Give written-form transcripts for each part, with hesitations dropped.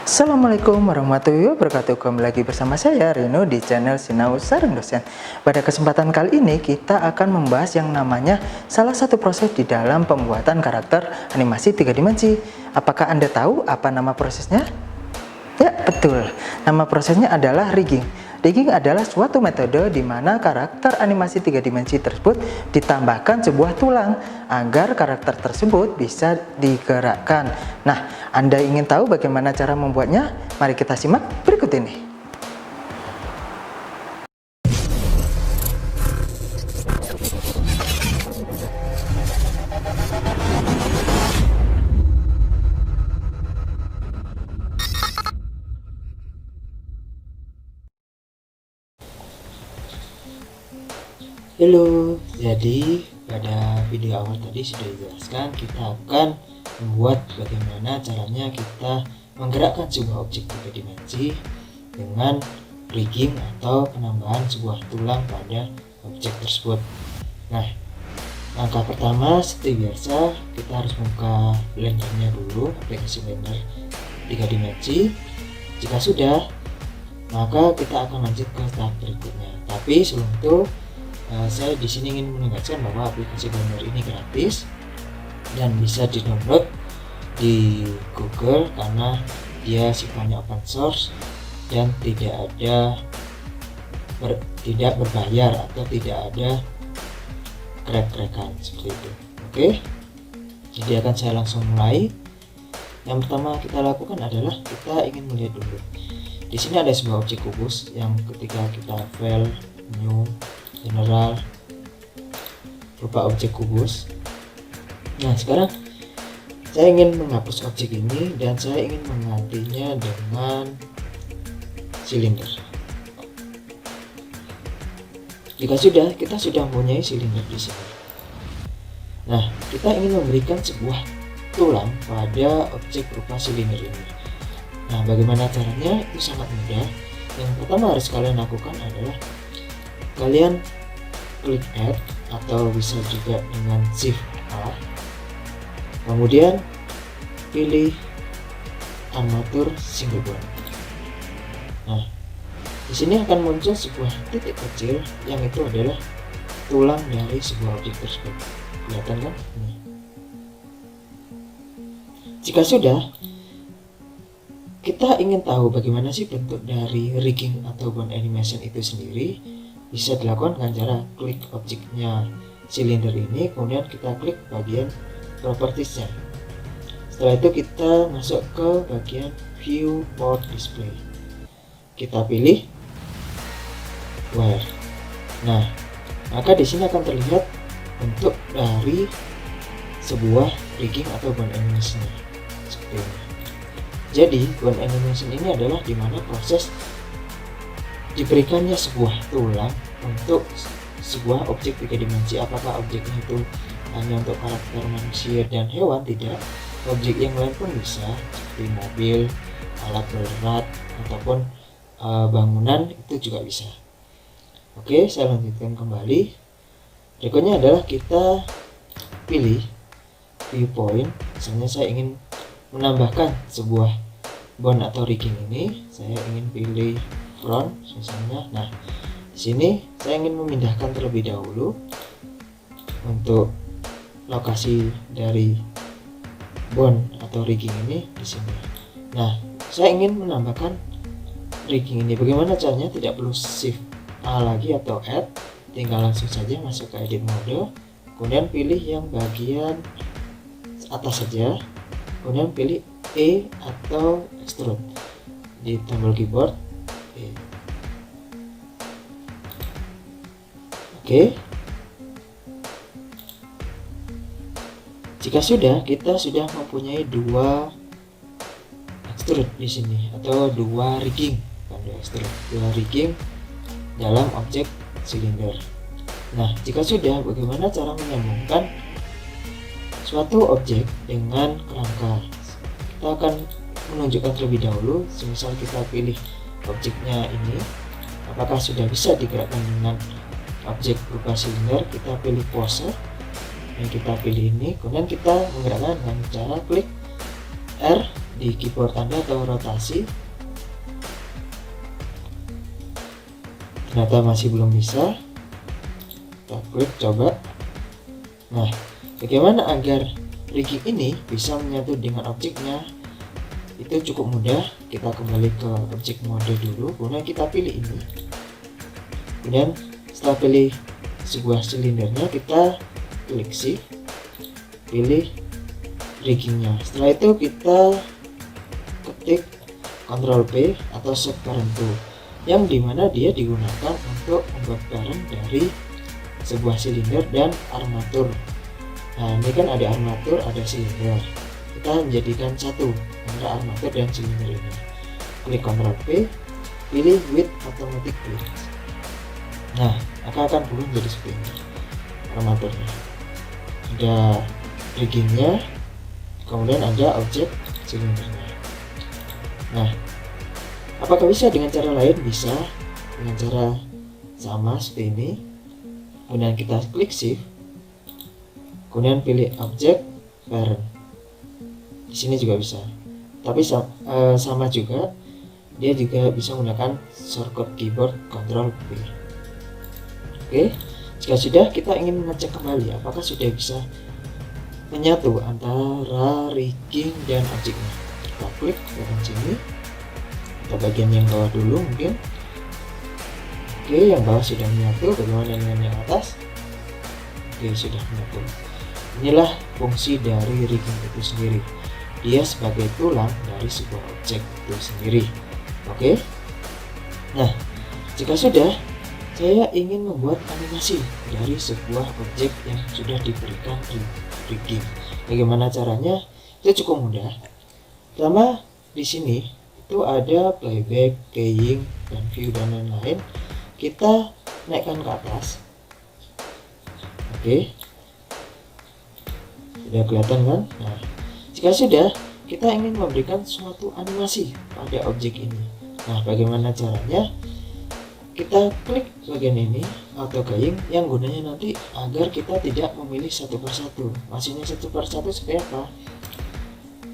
Assalamualaikum warahmatullahi wabarakatuh. Kembali lagi bersama saya Rino di channel Sinau Sareng Dosen. Pada kesempatan kali ini kita akan membahas yang namanya salah satu proses di dalam pembuatan karakter animasi 3 dimensi. Apakah Anda tahu apa nama prosesnya? Ya, betul. Nama prosesnya adalah rigging. Rigging adalah suatu metode di mana karakter animasi 3 dimensi tersebut ditambahkan sebuah tulang agar karakter tersebut bisa digerakkan. Nah, Anda ingin tahu bagaimana cara membuatnya? Mari kita simak berikut ini. Halo, jadi pada video awal tadi sudah dijelaskan kita akan membuat bagaimana caranya kita menggerakkan sebuah objek 3 dimensi dengan rigging atau penambahan sebuah tulang pada objek tersebut. Nah, langkah pertama seperti biasa kita harus buka blendernya dulu, aplikasi blender 3 dimensi. Jika sudah, maka kita akan lanjut ke tahap berikutnya. Tapi sebelum itu saya di sini ingin menegaskan bahwa aplikasi Blender ini gratis dan bisa di-download di Google karena dia sifatnya open source dan tidak berbayar atau tidak ada crack-crackan seperti itu. Oke, jadi akan saya langsung mulai. Yang pertama kita lakukan adalah kita ingin melihat dulu. Di sini ada sebuah objek kubus yang ketika kita file new general berupa objek kubus. Nah, sekarang saya ingin menghapus objek ini dan saya ingin menggantinya dengan silinder. Jika sudah, kita sudah mempunyai silinder di sini. Nah, kita ingin memberikan sebuah tulang pada objek berupa silinder ini. Nah, bagaimana caranya? Itu sangat mudah. Yang pertama harus kalian lakukan adalah kalian klik add atau bisa juga dengan shift A, kemudian pilih armatur single bond. Nah, di sini akan muncul sebuah titik kecil yang itu adalah tulang dari sebuah objek tersebut. Kelihatan kan? Ini. Jika sudah, kita ingin tahu bagaimana sih bentuk dari rigging atau bond animation itu sendiri. Bisa dilakukan dengan cara klik objeknya silinder ini, kemudian kita klik bagian propertiesnya. Setelah itu kita masuk ke bagian view mode display, kita pilih where. Nah, maka di sini akan terlihat bentuk dari sebuah rigging atau bond animation seperti ini. Jadi bond animation ini adalah dimana proses diberikannya sebuah tulang untuk sebuah objek 3 dimensi. Apakah objeknya itu hanya untuk karakter manusia dan hewan? Tidak, objek yang lain pun bisa, seperti mobil, alat berat, ataupun bangunan itu juga bisa. Oke, saya lanjutkan kembali. Berikutnya adalah kita pilih viewpoint. Misalnya saya ingin menambahkan sebuah bond atau rigging ini, saya ingin pilih front misalnya. Nah, di sini saya ingin memindahkan terlebih dahulu untuk lokasi dari bond atau rigging ini di sini. Nah, saya ingin menambahkan rigging ini. Bagaimana caranya? Tidak perlu shift A lagi atau add, tinggal langsung saja masuk ke edit mode, kemudian pilih yang bagian atas saja, kemudian pilih E atau extrude di tombol keyboard. Oke. Jika sudah, kita sudah mempunyai dua extrude di sini atau dua rigging, dua rigging dalam objek silinder. Nah, jika sudah, bagaimana cara menyambungkan suatu objek dengan kerangka? Kita akan menunjukkan terlebih dahulu. Misal kita pilih objeknya ini, apakah sudah bisa digerakkan dengan objek berupa silinder? Kita pilih pose yang kita pilih ini, kemudian kita menggerakkan dengan cara klik R di keyboard Anda atau rotasi. Ternyata masih belum bisa. Kita klik coba. Nah, bagaimana agar rigging ini bisa menyatu dengan objeknya? Itu cukup mudah. Kita kembali ke objek mode dulu, kemudian kita pilih ini. Kemudian setelah pilih sebuah silindernya, kita klik shift, pilih riggingnya. Setelah itu kita ketik Ctrl P atau set parent tool, yang dimana dia digunakan untuk membuat parent dari sebuah silinder dan armatur. Nah, ini kan ada armatur, ada silinder. Kita menjadikan satu antara armatur dan silinder ini. Klik Ctrl P, pilih with automatic click. Nah, maka akan berubah menjadi seperti ini armaturnya. Ada riggingnya, kemudian ada objek silindernya. Nah, apakah bisa dengan cara lain? Bisa dengan cara sama seperti ini. Kemudian kita klik shift, kemudian pilih objek parent. Di sini juga bisa, tapi sama juga, dia juga bisa menggunakan shortcut keyboard Ctrl P. Oke, jika sudah, kita ingin mengecek kembali apakah sudah bisa menyatu antara rigging dan objeknya. Kita klik bagian sini, kita bagian yang bawah dulu mungkin. Oke, yang bawah sudah menyatu. Bagaimana dengan yang atas? Oke, sudah menyatu. Inilah fungsi dari rigging itu sendiri. Dia sebagai tulang dari sebuah objek itu sendiri. Oke. Nah, jika sudah, saya ingin membuat animasi dari sebuah objek yang sudah diberikan rigging. Bagaimana caranya? Itu cukup mudah. Pertama, di sini itu ada playback, keying, dan view dan lain-lain. Kita naikkan ke atas. Oke. Sudah kelihatan kan? Nah, jika sudah, kita ingin memberikan suatu animasi pada objek ini. Nah, bagaimana caranya? Kita klik bagian ini, auto keying, yang gunanya nanti agar kita tidak memilih satu persatu. Maksudnya satu persatu seperti apa?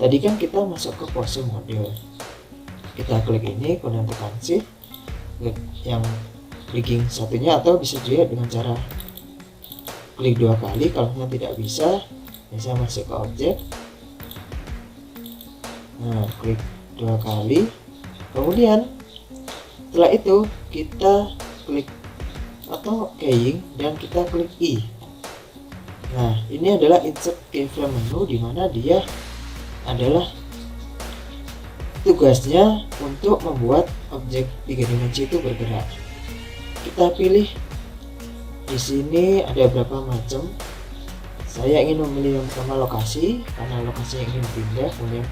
Tadi kan kita masuk ke pose mode. Kita klik ini, kemudian tekan shift, yang rigging satunya, atau bisa juga dengan cara klik 2 kali. Kalau tidak bisa, bisa masuk ke objek. Nah, klik 2 kali, kemudian setelah itu kita klik atau keying dan kita klik I. Nah, ini adalah insert keyframe menu, di mana dia adalah tugasnya untuk membuat objek 3 dimensi itu bergerak. Kita pilih di sini ada berapa macam. Saya ingin memilih yang pertama lokasi, karena lokasi yang ingin pindah. Kemudian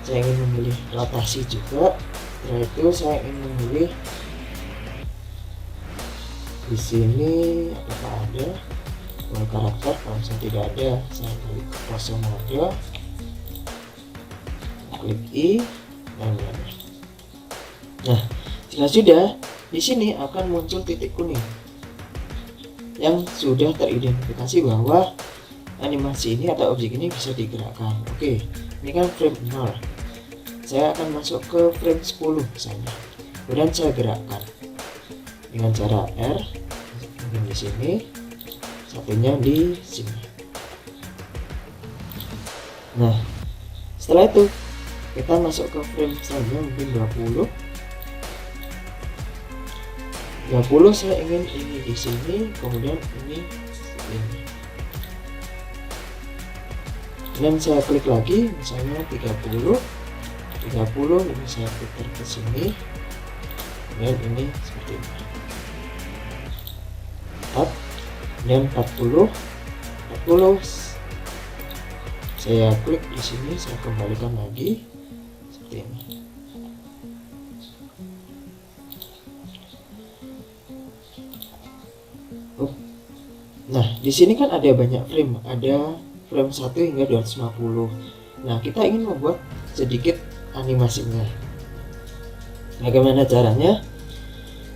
saya ingin memilih rotasi juga. Setelah itu saya ingin memilih di sini apakah ada karakter. Kalau misalnya tidak ada, saya klik pose mode, klik I, dan lain. Nah, jika sudah, di sini akan muncul titik kuning yang sudah teridentifikasi bahwa animasi ini atau objek ini bisa digerakkan. Oke, ini kan frame 0. Saya akan masuk ke frame 10 misalnya. Kemudian saya gerakkan dengan cara R, mungkin di sini, satunya di sini. Nah, setelah itu kita masuk ke frame selanjutnya, mungkin 20 saya ingin ini di sini, kemudian ini. Dan saya klik lagi, misalnya 30, ini saya putar ke sini, kemudian ini seperti ini. Dan 40, saya klik di sini, saya kembalikan lagi seperti ini. Nah, di sini kan ada banyak frame, ada frame 1 hingga 250. Nah, kita ingin membuat sedikit animasinya. Bagaimana caranya?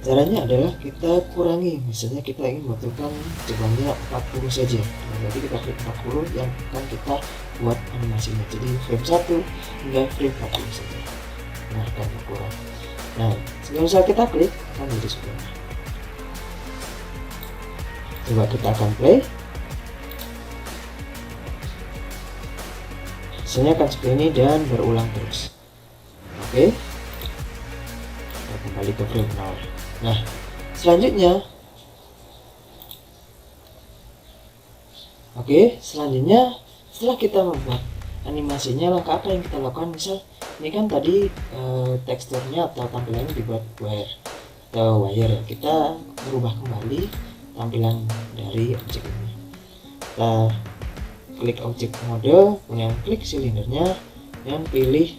Caranya adalah kita kurangi, misalnya kita ingin membutuhkan jumlahnya 40 saja. Nah, berarti kita klik 40 yang akan kita buat animasinya. Jadi frame 1 hingga frame 40 saja. Nah, akan berkurang. Nah, misal kita klik akan jadi sempurna. Coba kita akan play. Hasilnya akan seperti ini dan berulang terus. Oke. Kita kembali ke frame 0. Nah, selanjutnya setelah kita membuat animasinya, langkah apa yang kita lakukan? Misal ini kan tadi teksturnya atau tampilannya dibuat wire ya. Kita merubah kembali tampilan dari objek ini. Kita klik objek mode, kemudian klik silindernya dan pilih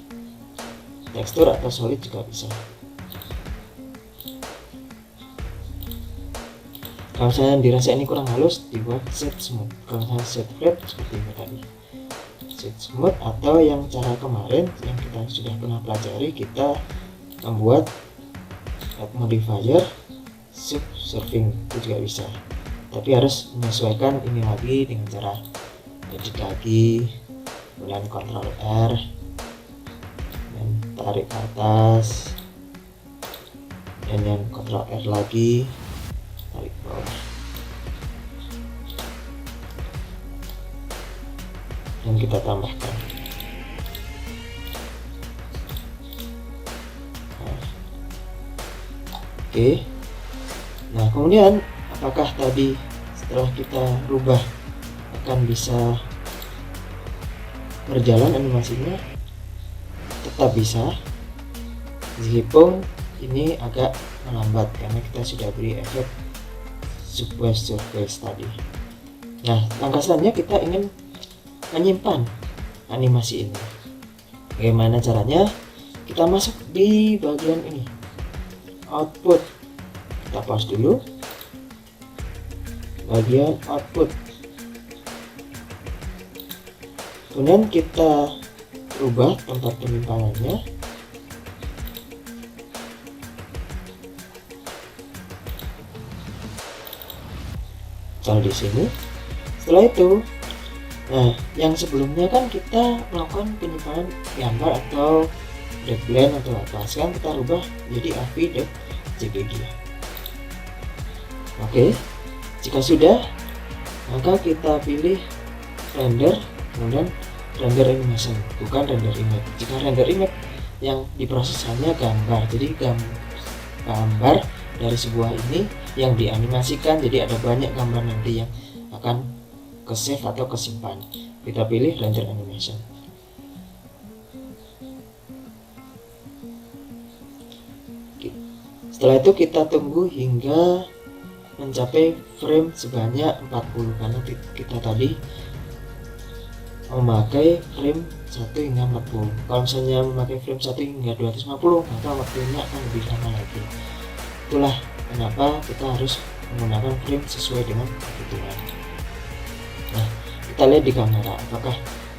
tekstur atau solid juga bisa. Kalau saya dirasa ini kurang halus, dibuat set smooth. Kalau saya set flat seperti ini tadi, set smooth, atau yang cara kemarin yang kita sudah pernah pelajari, kita membuat modifier subsurfing, itu juga bisa. Tapi harus menyesuaikan ini lagi dengan cara edit lagi, kemudian Ctrl R dan tarik ke atas, dan yang Ctrl R lagi, tarik ke bawah, dan kita tambahkan. Oke. Nah, kemudian apakah tadi setelah kita rubah akan bisa berjalan animasinya? Tetap bisa, meskipun ini agak melambat karena kita sudah beri efek subwave surface tadi. Nah, langkah selanjutnya kita ingin menyimpan animasi ini. Bagaimana caranya? Kita masuk di bagian ini, output. Kita pause dulu, bagian output. Kemudian kita ubah tempat penyimpanannya. Taruh di sini. Setelah itu, nah, yang sebelumnya kan kita melakukan penyimpanan gambar atau blend atau apa. Sekarang kita rubah jadi avi.jpg. Oke, jika sudah, maka kita pilih render, kemudian render animation, bukan render image. Jika render image, yang diproses hanya gambar, jadi gambar dari sebuah ini yang dianimasikan, jadi ada banyak gambar nanti yang akan ke save atau kesimpan. Kita pilih render animation. Setelah itu kita tunggu hingga mencapai frame sebanyak 40, karena kita tadi memakai frame 1 hingga 40. Kalau misalnya memakai frame 1 hingga 250, maka waktunya akan lebih lama lagi. Itulah kenapa kita harus menggunakan frame sesuai dengan kebutuhan. Nah, kita lihat di kamera, apakah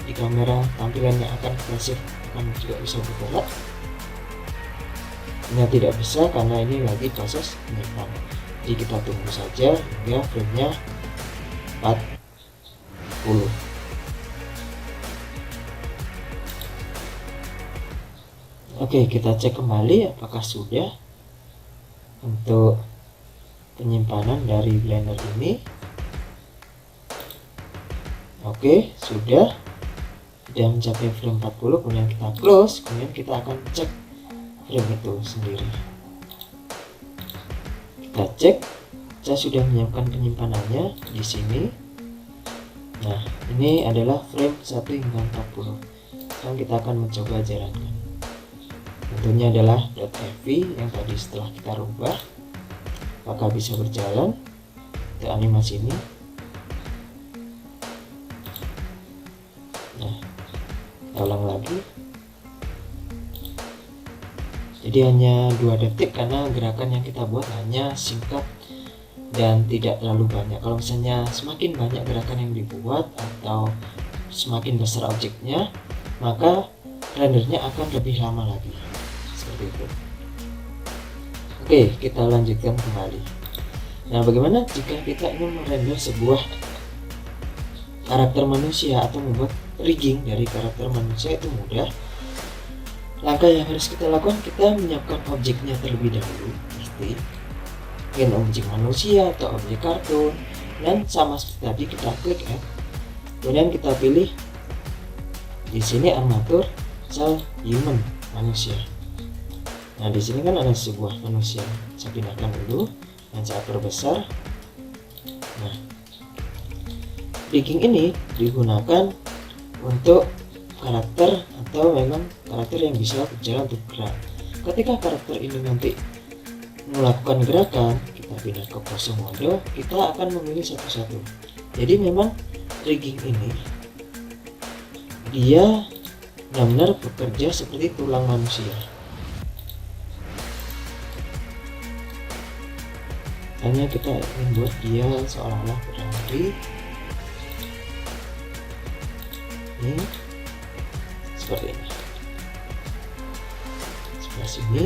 di kamera tampilannya akan flashing akan juga bisa bergerak? Ini tidak bisa karena ini lagi proses penyimpanan. Jadi kita tunggu saja hingga frame-nya 40. Oke, kita cek kembali apakah sudah untuk penyimpanan dari Blender ini. Oke, sudah mencapai frame 40, kemudian kita close, kemudian kita akan cek frame itu sendiri. Kita cek, saya sudah menyiapkan penyimpanannya di sini. Nah, ini adalah frame 1 hingga 40. Sekarang kita akan mencoba jalankan. Tentunya adalah .fv yang tadi setelah kita rubah, apakah bisa berjalan ke animasi ini. Nah, kita ulang lagi. Jadi hanya 2 detik karena gerakan yang kita buat hanya singkat dan tidak terlalu banyak. Kalau misalnya semakin banyak gerakan yang dibuat atau semakin besar objeknya, maka rendernya akan lebih lama lagi. Seperti itu. Oke, kita lanjutkan kembali. Nah, bagaimana jika kita ingin merender sebuah karakter manusia atau membuat rigging dari karakter manusia? Itu mudah. Langkah yang harus kita lakukan, kita menyiapkan objeknya terlebih dahulu, pasti mungkin objek manusia atau objek kartun, dan sama seperti tadi kita klik add, kemudian kita pilih di sini armatur cell human, manusia. Nah, di sini kan ada sebuah manusia, saya pindahkan dulu dan saya perbesar. Nah, rigging ini digunakan untuk karakter atau memang karakter yang bisa berjalan untuk gerak. Ketika karakter ini nanti melakukan gerakan, kita pindah ke pose mode, kita akan memilih satu-satu. Jadi memang rigging ini dia benar-benar bekerja seperti tulang manusia. Hanya kita ingin buat dia seolah-olah berlari. Ini seperti ini. Sebelah sini.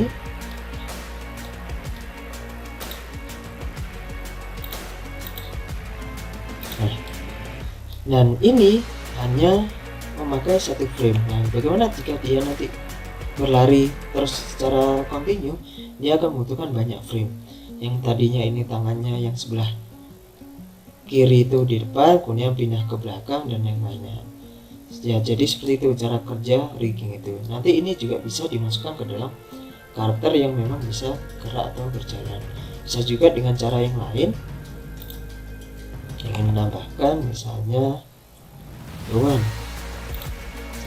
Nah, dan ini hanya memakai satu frame. Nah, bagaimana jika dia nanti berlari terus secara kontinu? Dia akan membutuhkan banyak frame. Yang tadinya ini tangannya yang sebelah kiri itu di depan, kemudian pindah ke belakang dan yang lainnya. Ya, jadi seperti itu cara kerja rigging itu. Nanti ini juga bisa dimasukkan ke dalam karakter yang memang bisa gerak atau berjalan. Bisa juga dengan cara yang lain. Ingin menambahkan misalnya hewan,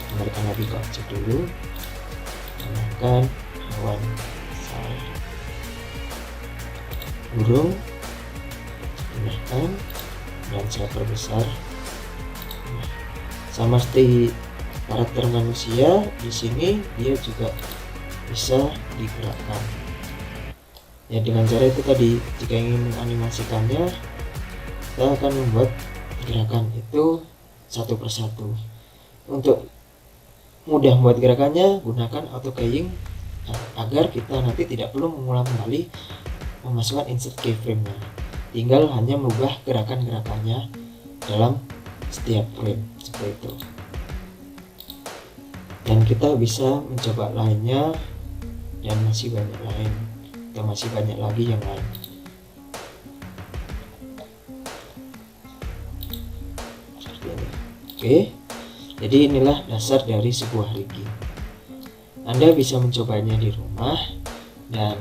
kembalikan lagi ke objek dulu, tambahkan hewan, misalnya burung, pindahkan dan saya perbesar. Sama seperti karakter manusia, di sini dia juga bisa digerakkan. Ya, dengan cara itu tadi, jika ingin menganimasikannya, kita akan membuat gerakan itu satu persatu. Untuk mudah membuat gerakannya, gunakan auto keying agar kita nanti tidak perlu mengulang kembali memasukkan insert keyframe-nya. Tinggal hanya merubah gerakan-gerakannya dalam setiap frame seperti itu. Dan kita bisa mencoba lainnya dan masih banyak lain, atau masih banyak lagi yang lain. Seperti ini. Oke, jadi inilah dasar dari sebuah rigging. Anda bisa mencobanya di rumah, dan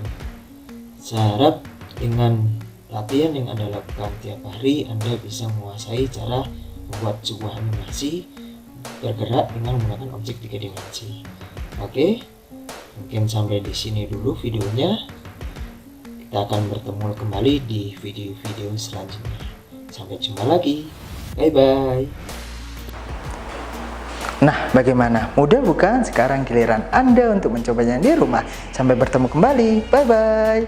saya harap dengan latihan yang Anda lakukan tiap hari, Anda bisa menguasai cara membuat sebuah animasi bergerak dengan menggunakan objek 3 dimensi. Oke, mungkin sampai di sini dulu videonya. Kita akan bertemu kembali di video-video selanjutnya. Sampai jumpa lagi. Bye bye. Nah, bagaimana? Mudah bukan? Sekarang giliran Anda untuk mencobanya di rumah. Sampai bertemu kembali. Bye bye.